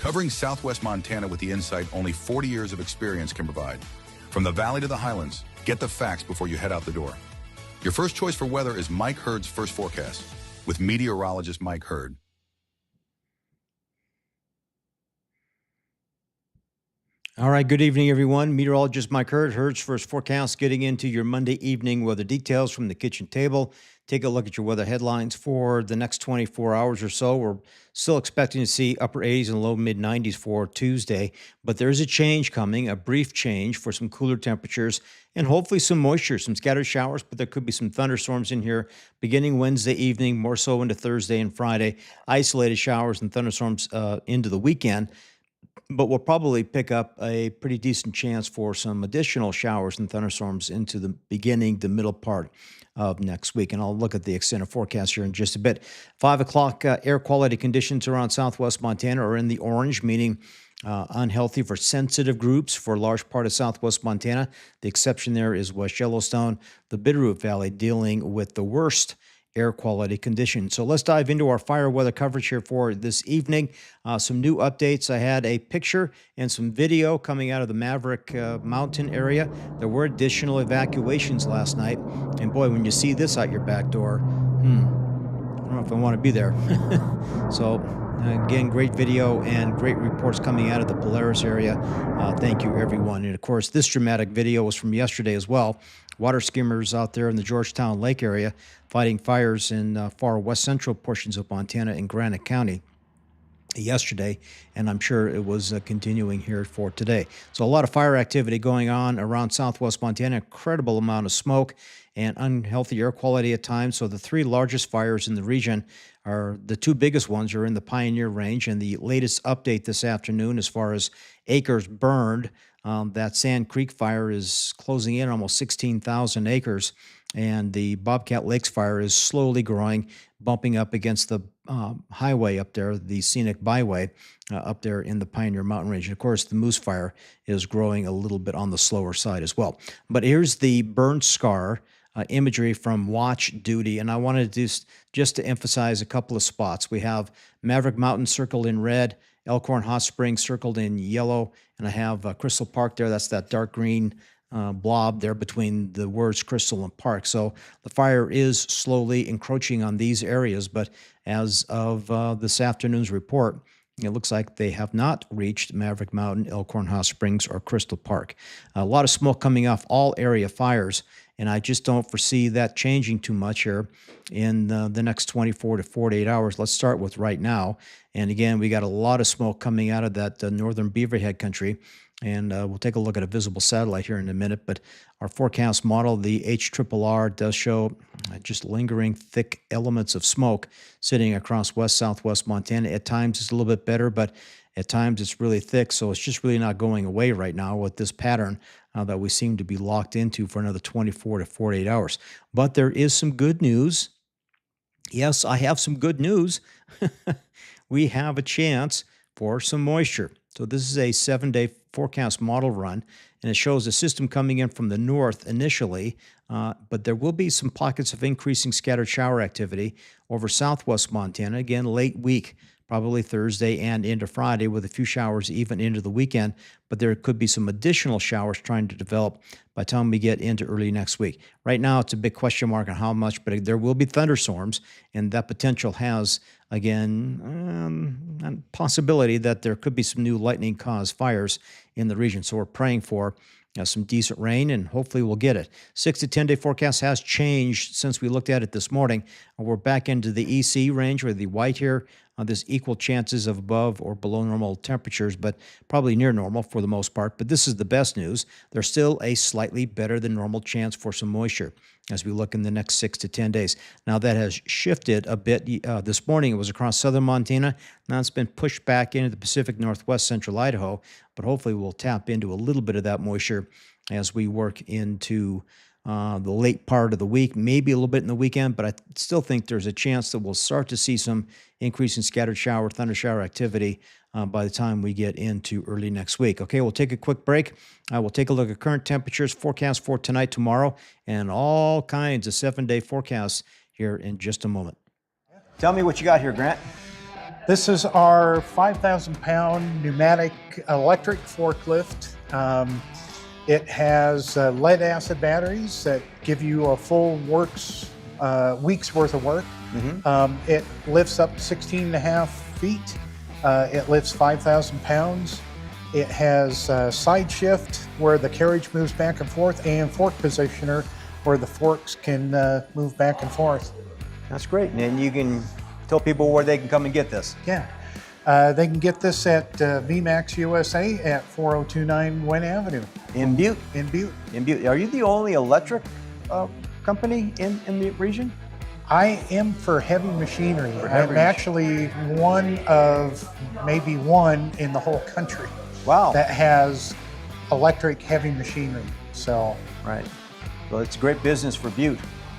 covering Southwest Montana with the insight only 40 years of experience can provide. From the valley to the highlands, get the facts before you head out the door. Your first choice for weather is Mike Hurd's First Forecast with meteorologist Mike Hurd. All right, good evening, everyone. Meteorologist Mike Hurd, Hurd's First Forecast, getting into your Monday evening weather details from the kitchen table. Take a look at your weather headlines for the next 24 hours or so. We're still expecting to see upper 80s and low mid 90s for Tuesday, but there is a change coming, a brief change for some cooler temperatures and hopefully some moisture, some scattered showers, but there could be some thunderstorms in here beginning Wednesday evening, more so into Thursday and Friday. Isolated showers and thunderstorms into the weekend. But we'll probably pick up a pretty decent chance for some additional showers and thunderstorms into the middle part of next week. And I'll look at the extended forecast here in just a bit. 5 o'clock, air quality conditions around southwest Montana are in the orange, meaning unhealthy for sensitive groups for a large part of southwest Montana. The exception there is West Yellowstone, the Bitterroot Valley dealing with the worst air quality conditions. So let's dive into our fire weather coverage here for this evening. Some new updates. I had a picture and some video coming out of the Maverick Mountain area. There were additional evacuations last night. And boy, when you see this out your back door, I don't know if I want to be there. So again, great video and great reports coming out of the Polaris area. Thank you, everyone. And of course, this dramatic video was from yesterday as well. Water skimmers out there in the Georgetown Lake area fighting fires in far west central portions of Montana and Granite County yesterday, and I'm sure it was continuing here for today. So a lot of fire activity going on around southwest Montana, incredible amount of smoke and unhealthy air quality at times. So the three largest fires in the region are the two biggest ones are in the Pioneer Range, and the latest update this afternoon as far as acres burned, that Sand Creek fire is closing in almost 16,000 acres, and the Bobcat Lakes fire is slowly growing, bumping up against the highway up there, the scenic byway up there in the Pioneer Mountain Range. And of course, the Moose fire is growing a little bit on the slower side as well. But here's the burn scar imagery from Watch Duty, and I wanted to just to emphasize a couple of spots. We have Maverick Mountain circled in red, Elkhorn Hot Springs circled in yellow, and I have Crystal Park there. That's that dark green blob there between the words Crystal and Park. So the fire is slowly encroaching on these areas, but as of this afternoon's report, it looks like they have not reached Maverick Mountain, Elkhorn Hot Springs, or Crystal Park. A lot of smoke coming off all area fires, and I just don't foresee that changing too much here in the next 24 to 48 hours. Let's start with right now. And again, we got a lot of smoke coming out of that northern Beaverhead country. And we'll take a look at a visible satellite here in a minute. But our forecast model, the HRRR, does show just lingering thick elements of smoke sitting across west-southwest Montana. At times it's a little bit better, but at times it's really thick. So it's just really not going away right now with this pattern that we seem to be locked into for another 24 to 48 hours. But there is some good news. Yes, I have some good news. We have a chance for some moisture. So this is a 7-day forecast model run, and it shows a system coming in from the north initially, but there will be some pockets of increasing scattered shower activity over southwest Montana, again, late week, probably Thursday and into Friday, with a few showers even into the weekend, but there could be some additional showers trying to develop by the time we get into early next week. Right now, it's a big question mark on how much, but there will be thunderstorms, and that potential has, again, a possibility that there could be some new lightning-caused fires in the region. So we're praying for some decent rain, and hopefully we'll get it. 6 to 10-day forecast has changed since we looked at it this morning. We're back into the EC range, or the white here. There's equal chances of above or below normal temperatures, but probably near normal for the most part. But this is the best news. There's still a slightly better than normal chance for some moisture as we look in the next 6 to 10 days. Now, that has shifted a bit. This morning, it was across southern Montana. Now it's been pushed back into the Pacific Northwest, central Idaho, but hopefully we'll tap into a little bit of that moisture as we work into the late part of the week, maybe a little bit in the weekend, but I still think there's a chance that we'll start to see some increase in scattered shower, thunder shower activity by the time we get into early next week. Okay, we'll take a quick break. We'll take a look at current temperatures, forecast for tonight, tomorrow, and all kinds of 7-day forecasts here in just a moment. Tell me what you got here, Grant. This is our 5,000-pound pneumatic electric forklift. It has lead acid batteries that give you a full week's worth of work. It lifts up to 16 and a half feet. It lifts 5,000 pounds. It has side shift where the carriage moves back and forth, and fork positioner where the forks can move back and forth. That's great. And you can tell people where they can come and get this. Yeah. They can get this at VMAX USA at 4029 Wynn Avenue. In Butte? In Butte. In Butte. Are you the only electric company in the region? I am for heavy machinery. I'm actually one of maybe one in the whole country. Wow. That has electric heavy machinery. So. Right. Well, it's great business for Butte.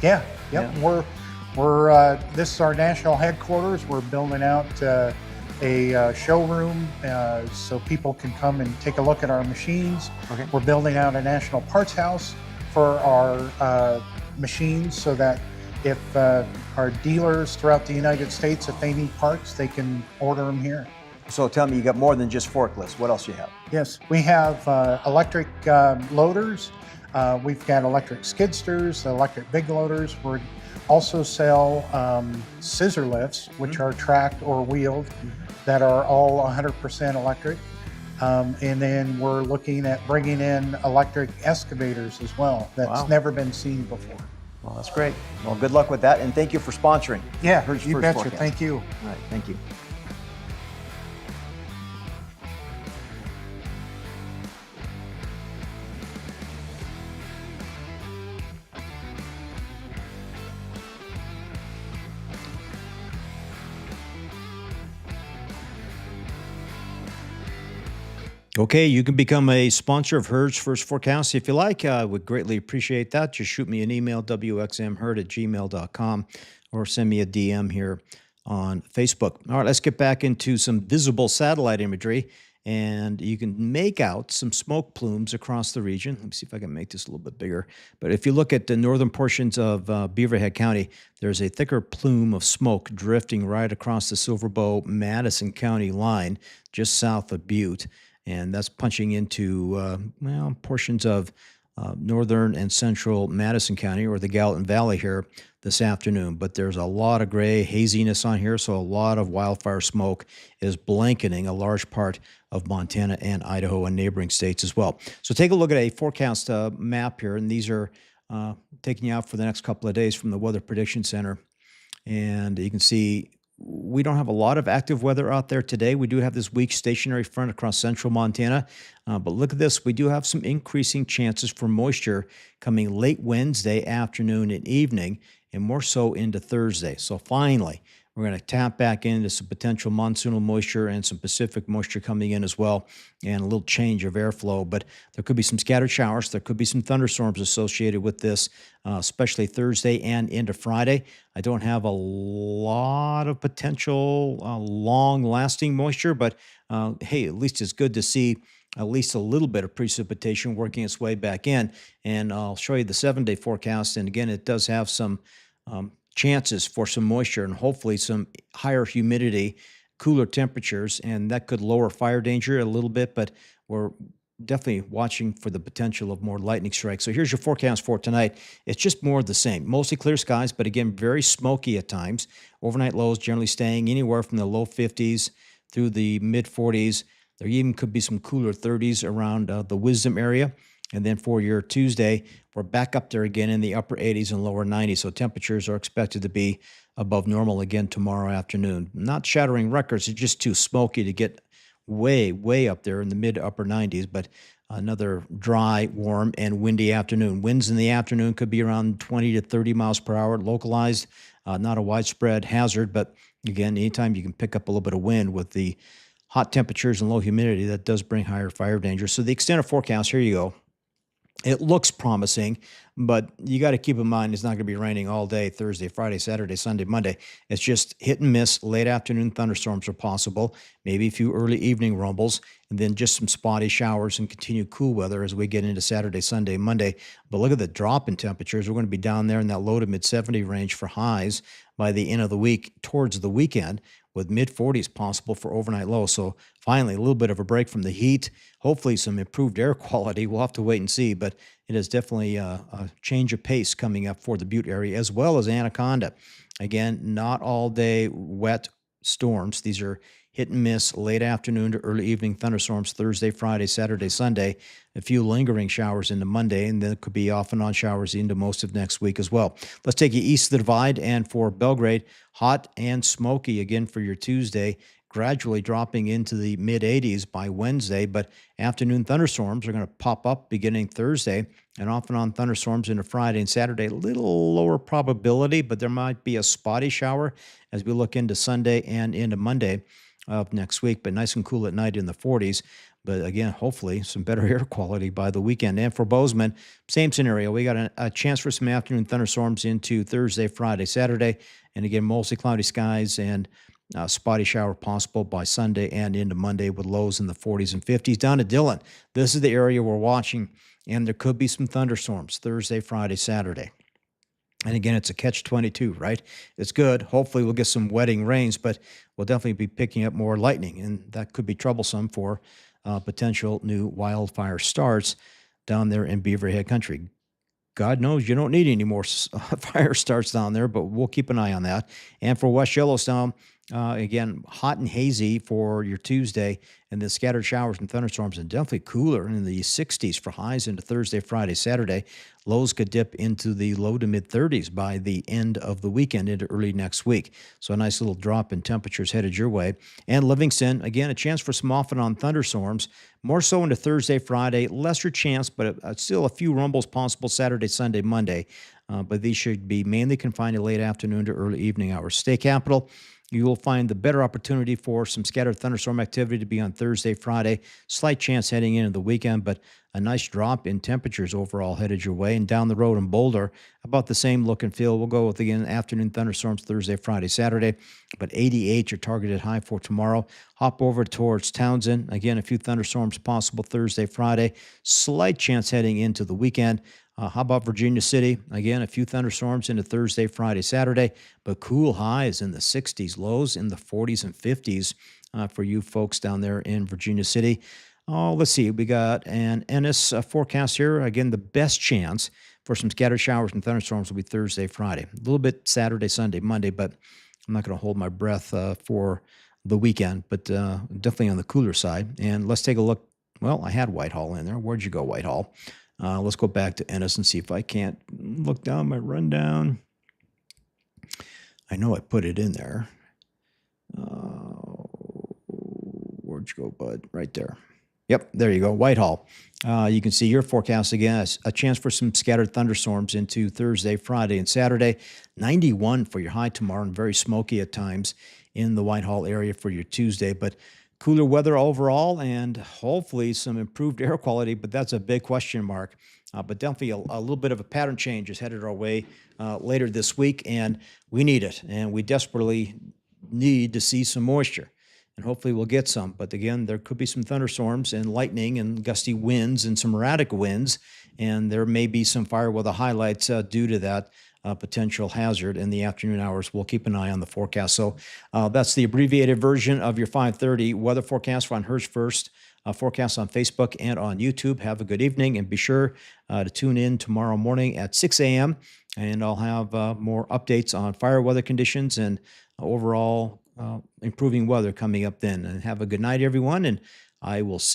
Yeah. Yep. Yeah. This is our national headquarters. We're building out a showroom so people can come and take a look at our machines. Okay. We're building out a national parts house for our machines so that if our dealers throughout the United States, if they need parts, they can order them here. So tell me, you got more than just forklifts. What else do you have? Yes, we have electric loaders. We've got electric skidsters, electric big loaders. We also sell scissor lifts, which are tracked or wheeled, that are all 100% electric. And then we're looking at bringing in electric excavators as well. That's never been seen before. Well, that's great. Well, good luck with that, and thank you for sponsoring. Yeah, Hertz you First betcha. Forecast. Thank you. All right, thank you. Okay, you can become a sponsor of Hertz First Forecast if you like. I would greatly appreciate that. Just shoot me an email, wxmherd@gmail.com, or send me a DM here on Facebook. All right, let's get back into some visible satellite imagery, and you can make out some smoke plumes across the region. Let me see if I can make this a little bit bigger. But if you look at the northern portions of Beaverhead County, there's a thicker plume of smoke drifting right across the Silver Bow-Madison County line, just south of Butte. And that's punching into, portions of northern and central Madison County or the Gallatin Valley here this afternoon. But there's a lot of gray haziness on here, so a lot of wildfire smoke is blanketing a large part of Montana and Idaho and neighboring states as well. So take a look at a forecast map here, and these are taking you out for the next couple of days from the Weather Prediction Center. And you can see we don't have a lot of active weather out there today. We do have this weak stationary front across central Montana. But look at this. We do have some increasing chances for moisture coming late Wednesday afternoon and evening, and more so into Thursday. So finally, we're going to tap back into some potential monsoonal moisture and some Pacific moisture coming in as well, and a little change of airflow. But there could be some scattered showers. There could be some thunderstorms associated with this, especially Thursday and into Friday. I don't have a lot of potential long-lasting moisture, but hey, at least it's good to see at least a little bit of precipitation working its way back in. And I'll show you the 7-day forecast. And again, it does have some chances for some moisture and hopefully some higher humidity, cooler temperatures, and that could lower fire danger a little bit, but we're definitely watching for the potential of more lightning strikes. So here's your forecast for tonight. It's just more of the same. Mostly clear skies, but again, very smoky at times. Overnight lows generally staying anywhere from the low 50s through the mid 40s. There even could be some cooler 30s around the Wisdom area. And then for your Tuesday, we're back up there again in the upper 80s and lower 90s. So temperatures are expected to be above normal again tomorrow afternoon. Not shattering records. It's just too smoky to get way, way up there in the mid to upper 90s. But another dry, warm, and windy afternoon. Winds in the afternoon could be around 20 to 30 miles per hour. Localized, not a widespread hazard. But again, anytime you can pick up a little bit of wind with the hot temperatures and low humidity, that does bring higher fire danger. So the extended forecast, here you go. It looks promising, But you got to keep in mind it's not going to be raining all day Thursday, Friday, Saturday, Sunday, Monday. It's just hit and miss. Late afternoon thunderstorms are possible, maybe a few early evening rumbles, and then just some spotty showers and continued cool weather as we get into Saturday, Sunday, Monday. But look at the drop in temperatures. We're going to be down there in that low to mid 70 range for highs by the end of the week towards the weekend, with mid 40s possible for overnight lows. So finally, a little bit of a break from the heat. Hopefully, some improved air quality. We'll have to wait and see, but it is definitely a change of pace coming up for the Butte area as well as Anaconda. Again, not all day wet storms. These are hit and miss, late afternoon to early evening thunderstorms Thursday, Friday, Saturday, Sunday. A few lingering showers into Monday, and then it could be off and on showers into most of next week as well. Let's take you east of the divide, and for Belgrade, hot and smoky again for your Tuesday, gradually dropping into the mid 80s by Wednesday, but afternoon thunderstorms are going to pop up beginning Thursday, and off and on thunderstorms into Friday and Saturday. A little lower probability, but there might be a spotty shower as we look into Sunday and into Monday of next week, but nice and cool at night in the 40s. But again, hopefully some better air quality by the weekend. And for Bozeman, same scenario. We got a chance for some afternoon thunderstorms into Thursday, Friday, Saturday. And again, mostly cloudy skies and spotty shower possible by Sunday and into Monday with lows in the 40s and 50s. Down to Dillon, this is the area we're watching, and there could be some thunderstorms Thursday, Friday, Saturday. And again, it's a catch-22, right? It's good. Hopefully we'll get some wetting rains, but we'll definitely be picking up more lightning, and that could be troublesome for potential new wildfire starts down there in Beaverhead Country. God knows you don't need any more fire starts down there, but we'll keep an eye on that. And for West Yellowstone, again, hot and hazy for your Tuesday, and then scattered showers and thunderstorms, and definitely cooler in the 60s for highs into Thursday, Friday, Saturday. Lows could dip into the low to mid 30s by the end of the weekend into early next week. So a nice little drop in temperatures headed your way. And Livingston, again, a chance for some off and on thunderstorms, more so into Thursday, Friday, lesser chance, but still a few rumbles possible Saturday, Sunday, Monday. But these should be mainly confined to late afternoon to early evening hours. State Capital, you will find the better opportunity for some scattered thunderstorm activity to be on Thursday, Friday. Slight chance heading into the weekend, but a nice drop in temperatures overall headed your way. And down the road in Boulder, about the same look and feel. We'll go with, again, afternoon thunderstorms Thursday, Friday, Saturday, but 88 your targeted high for tomorrow. Hop over towards Townsend. Again, a few thunderstorms possible Thursday, Friday. Slight chance heading into the weekend. How about Virginia City? Again, a few thunderstorms into Thursday, Friday, Saturday, but cool highs in the 60s, lows in the 40s and 50s for you folks down there in Virginia City. Oh, let's see. We got an Ennis forecast here. Again, the best chance for some scattered showers and thunderstorms will be Thursday, Friday. A little bit Saturday, Sunday, Monday, but I'm not going to hold my breath for the weekend, but definitely on the cooler side. And let's take a look. Well, I had Whitehall in there. Where'd you go, Whitehall? Let's go back to Ennis and see if I can't look down my rundown. I know I put it in there. Where'd you go, bud? Right there. Yep, there you go, Whitehall. You can see your forecast again, a chance for some scattered thunderstorms into Thursday, Friday, and Saturday. 91 for your high tomorrow, and very smoky at times in the Whitehall area for your Tuesday, but cooler weather overall, and hopefully some improved air quality, but that's a big question mark. But definitely a little bit of a pattern change is headed our way later this week, and we need it, and we desperately need to see some moisture, and hopefully we'll get some. But again, there could be some thunderstorms and lightning and gusty winds and some erratic winds, and there may be some fire weather highlights due to that potential hazard in the afternoon hours. We'll keep an eye on the forecast. So that's the abbreviated version of your 5:30 weather forecast on Hertz First forecast on Facebook and on YouTube. Have a good evening, and be sure to tune in tomorrow morning at 6 a.m. And I'll have more updates on fire weather conditions and overall improving weather coming up then. And have a good night, everyone, and I will see